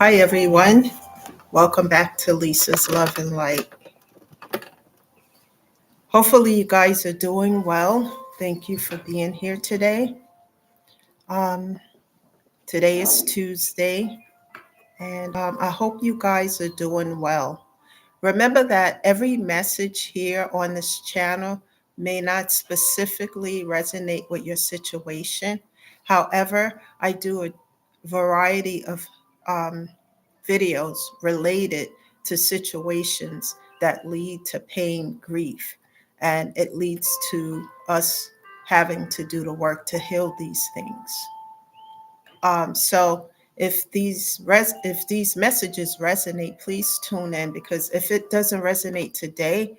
Hi, everyone. Welcome back to Lisa's Love and Light. Hopefully, you guys are doing well. Thank you for being here today. Um, Today is Tuesday, and I hope you guys are doing well. Remember that every message here on this channel may not specifically resonate with your situation. However, I do a variety of um, videos related to situations that lead to pain, grief, and it leads to us having to do the work to heal these things. So if these messages resonate, please tune in because if it doesn't resonate today,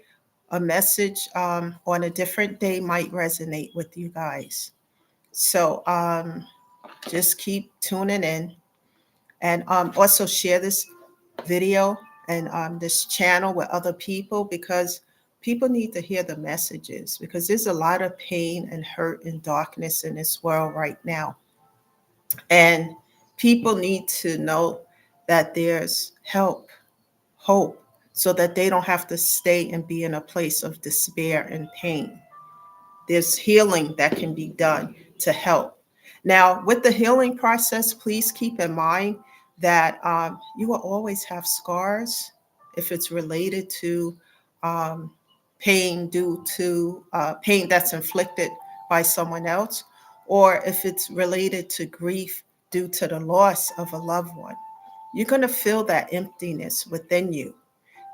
a message on a different day might resonate with you guys. So just keep tuning in and also share this video and this channel with other people because people need to hear the messages because there's a lot of pain and hurt and darkness in this world right now. And people need to know that there's help, hope, so that they don't have to stay and be in a place of despair and pain. There's healing that can be done to help. Now, with the healing process, please keep in mind that you will always have scars if it's related to um, pain due to pain that's inflicted by someone else, or if it's related to grief due to the loss of a loved one. You're going to feel that emptiness within you.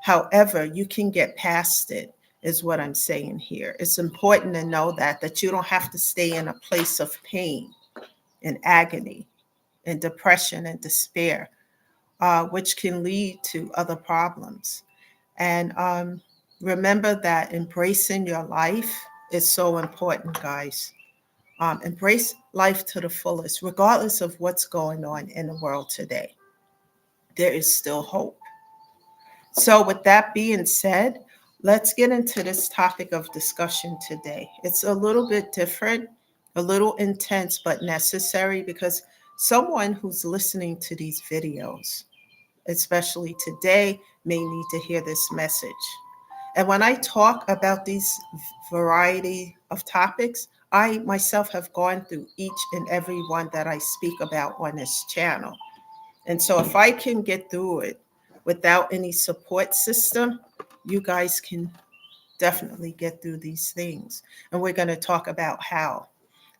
However, you can get past it, is what I'm saying here. It's important to know that you don't have to stay in a place of pain and agony and depression and despair, which can lead to other problems. And remember that embracing your life is so important, guys. Embrace life to the fullest, regardless of what's going on in the world today. There is still hope. So, with that being said, let's get into this topic of discussion today. It's a little bit different, a little intense, but necessary because someone who's listening to these videos, especially today, may need to hear this message. And when I talk about these variety of topics, I myself have gone through each and every one that I speak about on this channel. And so if I can get through it without any support system, you guys can definitely get through these things. And we're going to talk about how.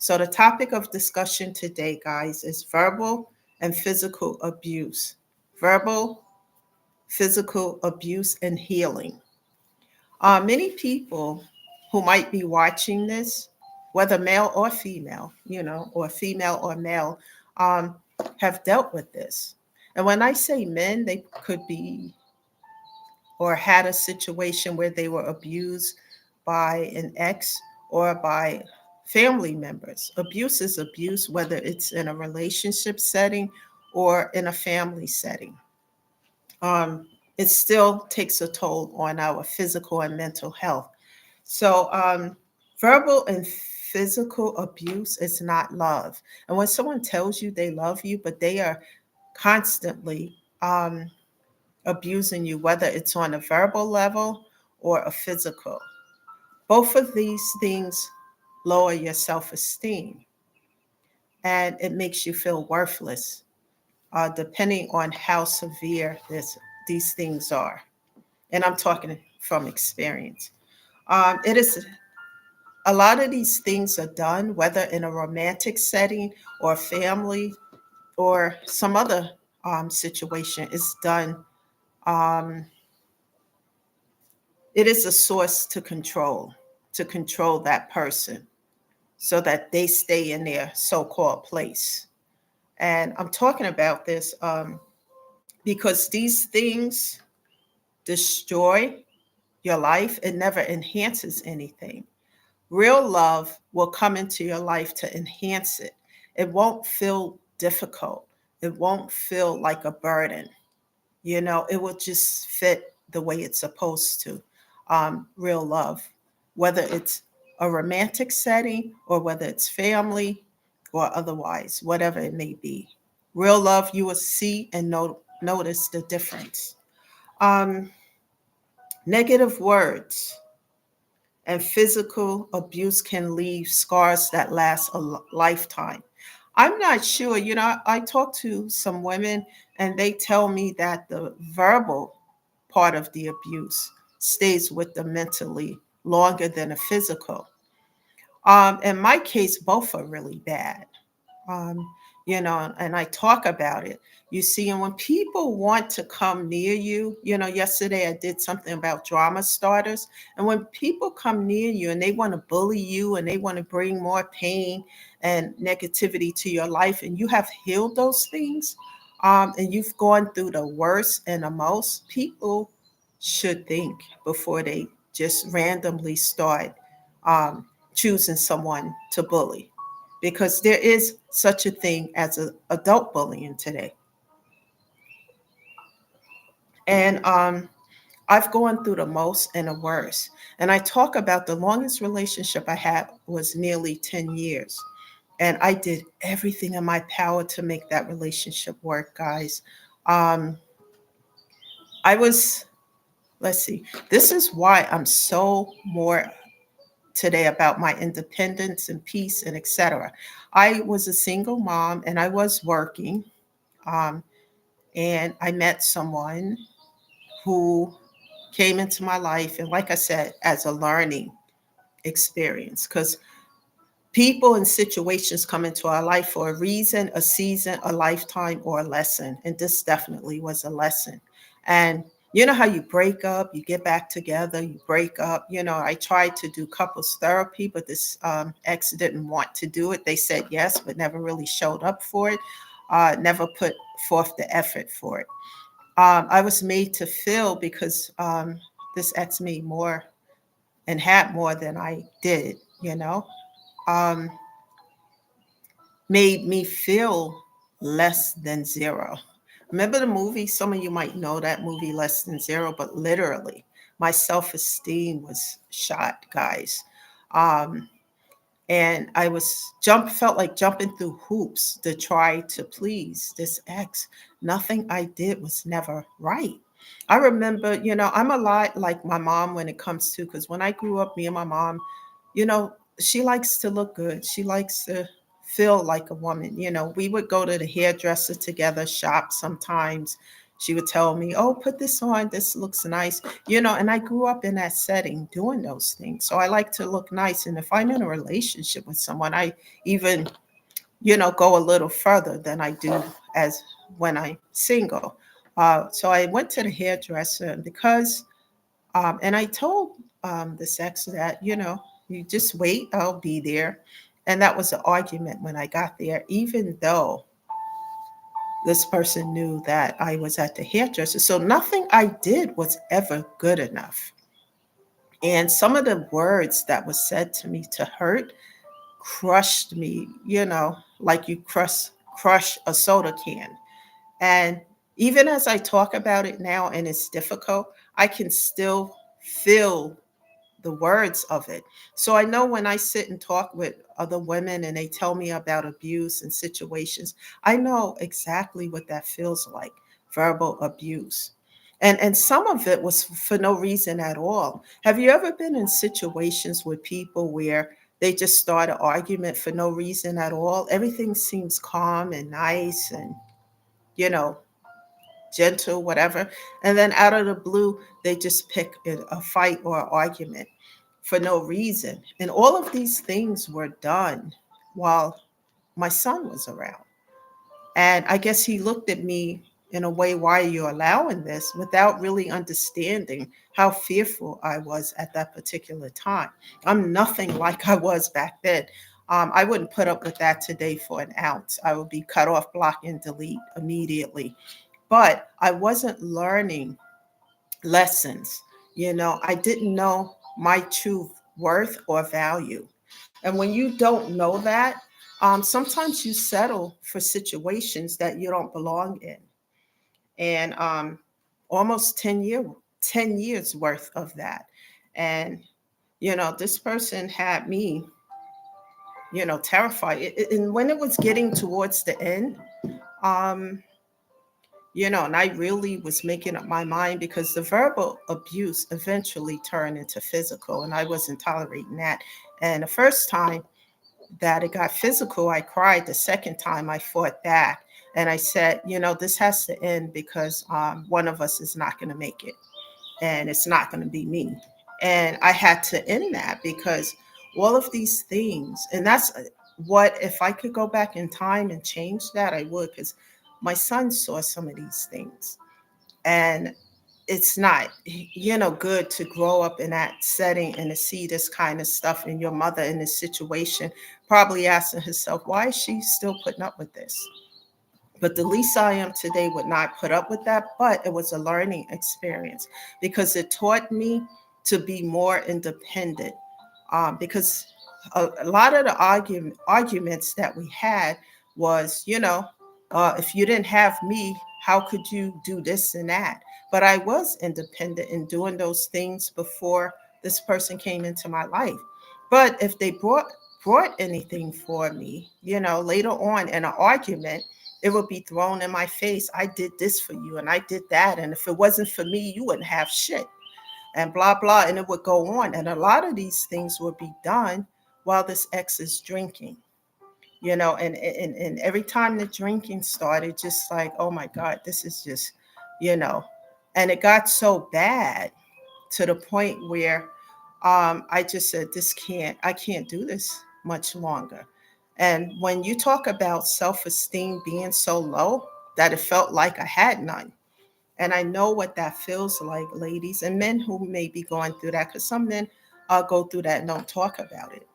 So the topic of discussion today, guys, is verbal and physical abuse. Verbal, physical abuse, and healing. Many people who might be watching this, whether male or female, or female or male, um, have dealt with this. And when I say men, they could be or had a situation where they were abused by an ex or by family members. Abuse is abuse, whether it's in a relationship setting or in a family setting. Um, it still takes a toll on our physical and mental health. So, verbal and physical abuse is not love. And when someone tells you they love you, but they are constantly abusing you, whether it's on a verbal level or a physical, both of these things lower your self esteem and it makes you feel worthless, depending on how severe these things are. And I'm talking from experience. It is a lot of these things are done, whether in a romantic setting or family or some other situation, is done. Um, it is a source to control that person so that they stay in their so called place. And I'm talking about this because these things destroy your life, it never enhances anything. Real love will come into your life to enhance it. It won't feel difficult. It won't feel like a burden. It will just fit the way it's supposed to. Real love, whether it's a romantic setting or whether it's family or otherwise, whatever it may be. Real love, you will see and know notice the difference. Um, Negative words and physical abuse can leave scars that last a lifetime. I'm not sure, I talk to some women and they tell me that the verbal part of the abuse stays with them mentally longer than the physical. In my case, both are really bad. um, and I talk about it. You see, and when people want to come near you, yesterday I did something about drama starters. And when people come near you and they want to bully you and they want to bring more pain and negativity to your life, and you have healed those things, and you've gone through the worst and the most, people should think before they just randomly start choosing someone to bully, because there is such a thing as adult bullying today. And I've gone through the most and the worst. And I talk about the longest relationship I had was nearly 10 years. And I did everything in my power to make that relationship work, guys. Um, I was, let's see, this is why I'm so more today about my independence and peace and etc. I was a single mom and I was working. Um, and I met someone who came into my life, and like I said, as a learning experience, because people and situations come into our life for a reason, a season, a lifetime, or a lesson. And this definitely was a lesson. And you know how you break up, you get back together, you break up. I tried to do couples therapy, but this ex didn't want to do it. They said yes, but never really showed up for it, never put forth the effort for it. I was made to feel because this ex made more and had more than I did, um, made me feel less than zero. Remember the movie? Some of you might know that movie, Less Than Zero, but literally, my self esteem was shot, guys. Um, and I felt like jumping through hoops to try to please this ex. Nothing I did was never right. I remember, I'm a lot like my mom when it comes to, because when I grew up, me and my mom, she likes to look good. She likes to feel like a woman. We would go to the hairdresser together, shop sometimes. She would tell me, "Oh, put this on. This looks nice." And I grew up in that setting doing those things. So I like to look nice. And if I'm in a relationship with someone, I even, go a little further than I do as when I'm single. So I went to the hairdresser, and and I told the sex that, you just wait, I'll be there. And that was an argument when I got there, even though this person knew that I was at the hairdresser. So nothing I did was ever good enough. And some of the words that was said to me to hurt crushed me, like you crush a soda can. And even as I talk about it now and it's difficult, I can still feel the words of it. So I know when I sit and talk with other women and they tell me about abuse and situations, I know exactly what that feels like, verbal abuse. And some of it was for no reason at all. Have you ever been in situations with people where they just start an argument for no reason at all? Everything seems calm and nice and, you know, gentle, whatever. And then out of the blue, they just pick a fight or an argument for no reason. And all of these things were done while my son was around. And I guess he looked at me in a way, why are you allowing this? Without really understanding how fearful I was at that particular time. I'm nothing like I was back then. I wouldn't put up with that today for an ounce. I would be cut off, block, and delete immediately. But I wasn't learning lessons. I didn't know my true worth or value. And when you don't know that, sometimes you settle for situations that you don't belong in. And almost 10 years worth of that. And, this person had me, terrified. And when it was getting towards the end, um, And I really was making up my mind because the verbal abuse eventually turned into physical, and I wasn't tolerating that. And the first time that it got physical, I cried. The second time, I fought back. And I said, this has to end because one of us is not going to make it, and it's not going to be me. And I had to end that because all of these things, and that's what, if I could go back in time and change that, I would, because my son saw some of these things. And it's not, good to grow up in that setting and to see this kind of stuff, and your mother in this situation probably asking herself, why is she still putting up with this? But the Lisa I am today would not put up with that. But it was a learning experience because it taught me to be more independent. Because a lot of the arguments that we had was, if you didn't have me, how could you do this and that? But I was independent in doing those things before this person came into my life. But if they brought anything for me, later on in an argument, it would be thrown in my face. I did this for you and I did that. And if it wasn't for me, you wouldn't have shit. And blah, blah. And it would go on. And a lot of these things would be done while this ex is drinking, and every time the drinking started, just like, oh my God, this is just, you know, and it got so bad to the point where I just said, I can't do this much longer. And when you talk about self esteem being so low that it felt like I had none. And I know what that feels like, ladies and men who may be going through that, because some men go through that and don't talk about it.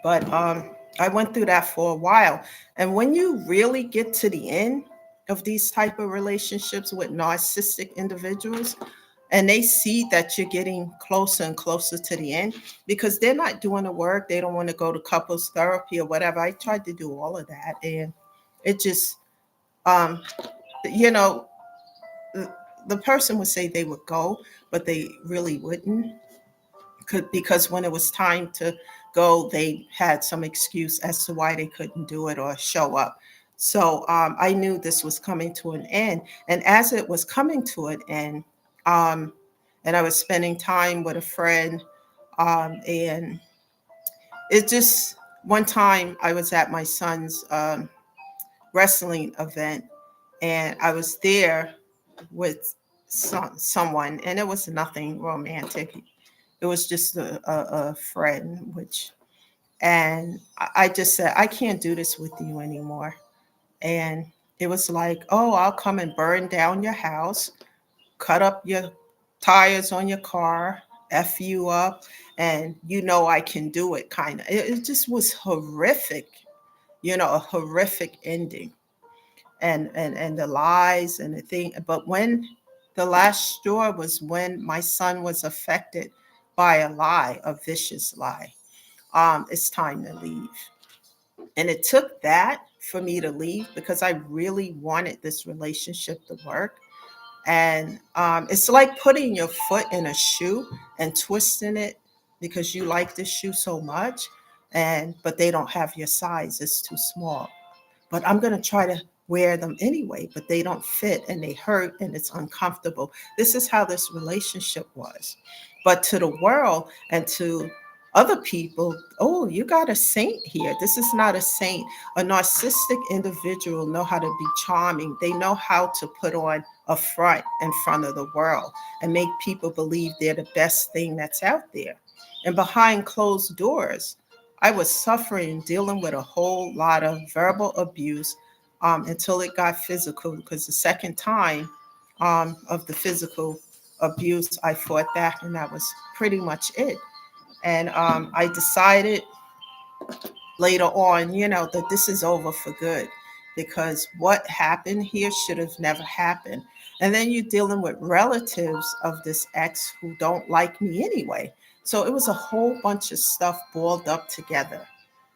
But I went through that for a while. And when you really get to the end of these type of relationships with narcissistic individuals, and they see that you're getting closer and closer to the end because they're not doing the work, they don't want to go to couples therapy or whatever. I tried to do all of that, and it just, um, you know, the person would say they would go, but they really wouldn't, because when it was time to go, they had some excuse as to why they couldn't do it or show up. So I knew this was coming to an end. And as it was coming to an end, um, and I was spending time with a friend, and it just, one time I was at my son's wrestling event, and I was there with someone, and it was nothing romantic. It was just a friend, and I just said, I can't do this with you anymore. And it was like, oh, I'll come and burn down your house, cut up your tires on your car, F you up, and I can do it, kind of. It just was horrific, a horrific ending. And the lies and the thing. But when the last straw was when my son was affected by a lie, a vicious lie. It's time to leave. And it took that for me to leave because I really wanted this relationship to work. And it's like putting your foot in a shoe and twisting it because you like this shoe so much, and but they don't have your size, it's too small. But I'm going to try to wear them anyway, but they don't fit and they hurt and it's uncomfortable. This is how this relationship was. But to the world and to other people, oh, you got a saint here. This is not a saint. A narcissistic individual know how to be charming. They know how to put on a front in front of the world and make people believe they're the best thing that's out there. And behind closed doors, I was suffering, dealing with a whole lot of verbal abuse, until it got physical. Because the second time of the physical abuse, I fought back, and that was pretty much it. And I decided later on, that this is over for good, because what happened here should have never happened. And then you're dealing with relatives of this ex who don't like me anyway. So it was a whole bunch of stuff boiled up together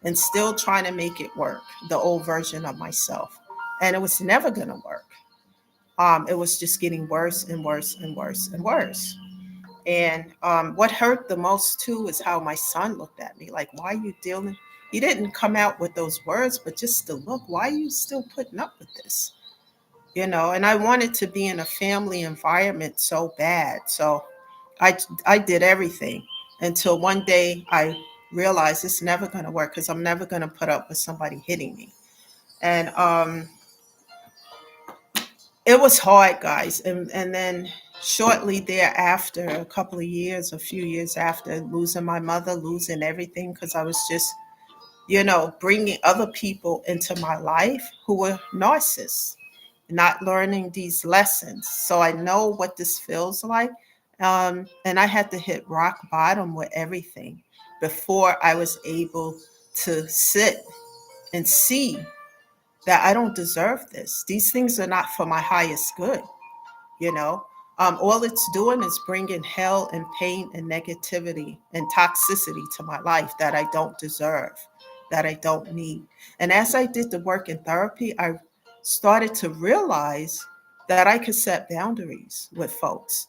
and still trying to make it work, the old version of myself. And it was never going to work. It was just getting worse and worse and worse and worse. And what hurt the most too is how my son looked at me like, why are you dealing He didn't come out with those words, but just the look. Why are you still putting up with this? And I wanted to be in a family environment so bad. So I did everything until one day I realized it's never going to work because I'm never going to put up with somebody hitting me. And it was hard, guys. And then shortly thereafter, a couple of years, a few years after losing my mother, losing everything, because I was just, bringing other people into my life who were narcissists, not learning these lessons. So I know what this feels like. And I had to hit rock bottom with everything before I was able to sit and see that I don't deserve this. These things are not for my highest good, you know. All it's doing is bringing hell and pain and negativity and toxicity to my life that I don't deserve, that I don't need. And as I did the work in therapy, I started to realize that I could set boundaries with folks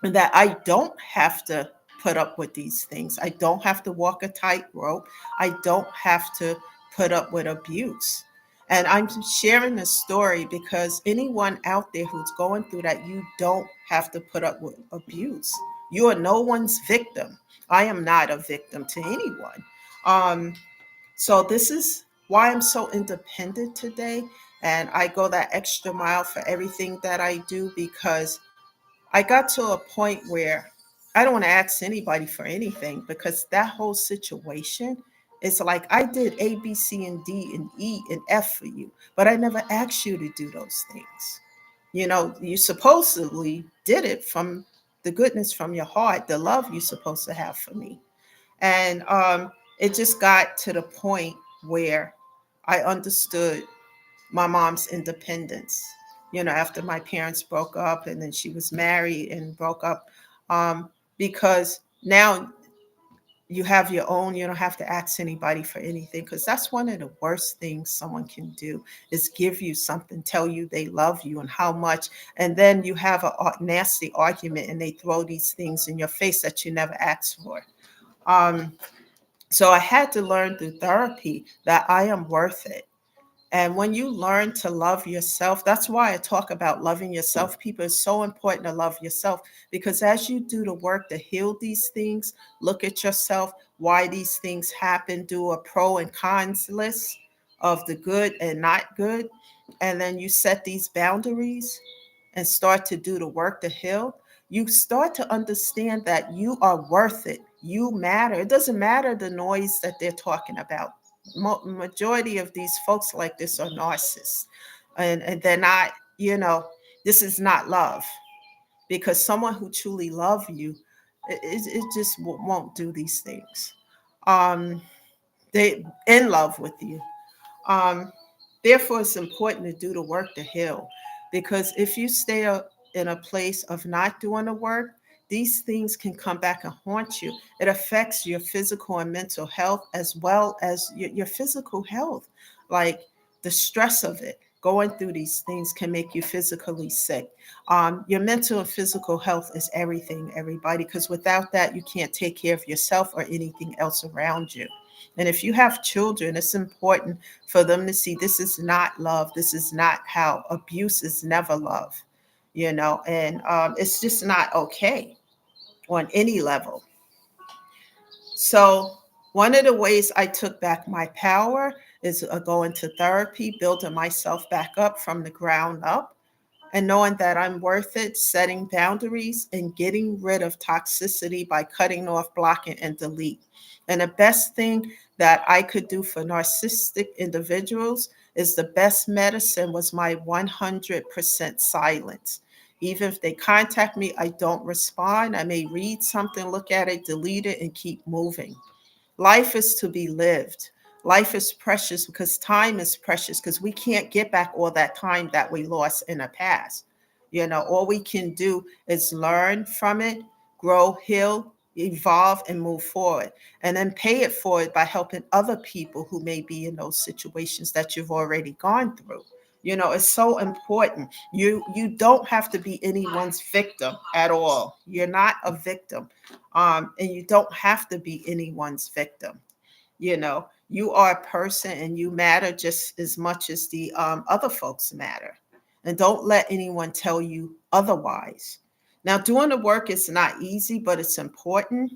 and that I don't have to put up with these things. I don't have to walk a tightrope. I don't have to put up with abuse. And I'm sharing this story because anyone out there who's going through that, you don't have to put up with abuse. You are no one's victim. I am not a victim to anyone. Um, so this is why I'm so independent today. And I go that extra mile for everything that I do because I got to a point where I don't want to ask anybody for anything because that whole situation is like I did A, B, C, and D, and E, and F for you, but I never asked you to do those things. You supposedly did it from the goodness from your heart, the love you're supposed to have for me. And it just got to the point where I understood my mom's independence. After my parents broke up and then she was married and broke up, because now you have your own, you don't have to ask anybody for anything because that's one of the worst things someone can do is give you something, tell you they love you and how much, and then you have a nasty argument and they throw these things in your face that you never asked for. um, so I had to learn through therapy that I am worth it. And when you learn to love yourself, that's why I talk about loving yourself. People, it's so important to love yourself because as you do the work to heal these things, look at yourself, why these things happen, do a pro and cons list of the good and not good. And then you set these boundaries and start to do the work to heal. You start to understand that you are worth it. You matter. It doesn't matter the noise that they're talking about. Majority of these folks like this are narcissists, and they're not. This is not love because someone who truly love you, it just won't do these things. Um, they in love with you. Um, Therefore, it's important to do the work to heal. Because if you stay in a place of not doing the work, these things can come back and haunt you. It affects your physical and mental health as well as your physical health. Like the stress of it, going through these things can make you physically sick. Your mental and physical health is everything, everybody, because without that, you can't take care of yourself or anything else around you. And if you have children, it's important for them to see this is not love. This is not how abuse is never love, and it's just not okay on any level. So, one of the ways I took back my power is going to therapy, building myself back up from the ground up and knowing that I'm worth it, setting boundaries and getting rid of toxicity by cutting off, blocking, and delete. And the best thing that I could do for narcissistic individuals is the best medicine was my 100% silence. Even if they contact me, I don't respond. I may read something, look at it, delete it, and keep moving. Life is to be lived. Life is precious because time is precious because we can't get back all that time that we lost in the past. All we can do is learn from it, grow, heal, evolve, and move forward. And then pay it forward by helping other people who may be in those situations that you've already gone through. It's so important. You don't have to be anyone's victim at all. You're not a victim, and you don't have to be anyone's victim. You are a person and you matter just as much as the other folks matter. And don't let anyone tell you otherwise. Now, doing the work is not easy, but it's important.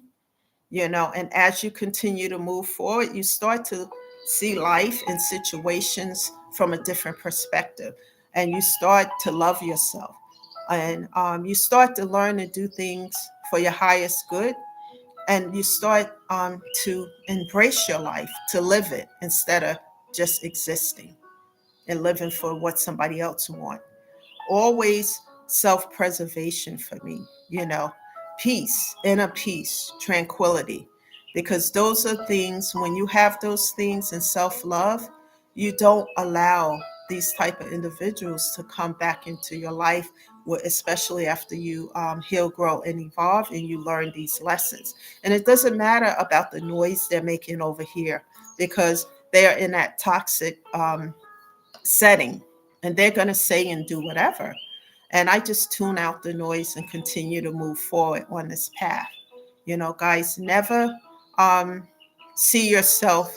And as you continue to move forward, you start to see life and situations from a different perspective. And you start to love yourself. And you start to learn to do things for your highest good, and you start to embrace your life, to live it instead of just existing and living for what somebody else wants. Always self-preservation for me. Peace, inner peace, tranquility, because those are things. When you have those things in self-love, you don't allow these type of individuals to come back into your life, especially after you heal, grow, and evolve, and you learn these lessons. And it doesn't matter about the noise they're making over here, because they are in that toxic setting, and they're going to say and do whatever. And I just tune out the noise and continue to move forward on this path. Guys, never um, see yourself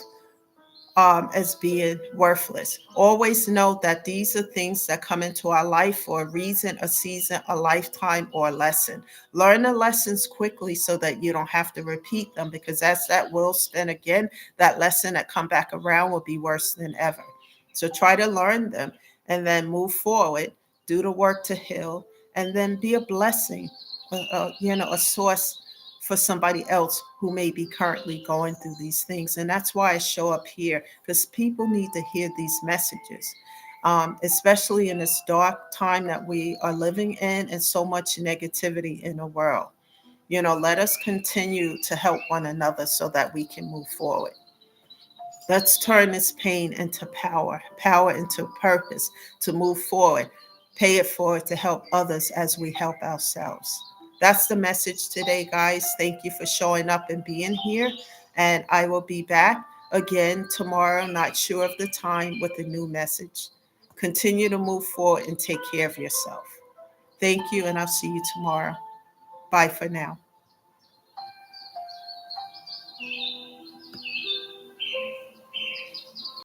as being worthless. Always know that these are things that come into our life for a reason, a season, a lifetime, or a lesson. Learn the lessons quickly so that you don't have to repeat them, because as that wheel spin again, that lesson that come back around will be worse than ever. So try to learn them and then move forward, do the work to heal, and then be a blessing, a source for somebody else who may be currently going through these things. And that's why I show up here, because people need to hear these messages, especially in this dark time that we are living in, and so much negativity in the world. Let us continue to help one another so that we can move forward. Let's turn this pain into power, power into purpose, to move forward, pay it forward to help others as we help ourselves. That's the message today, guys. Thank you for showing up and being here. And I will be back again tomorrow, not sure of the time, with a new message. Continue to move forward and take care of yourself. Thank you, and I'll see you tomorrow. Bye for now.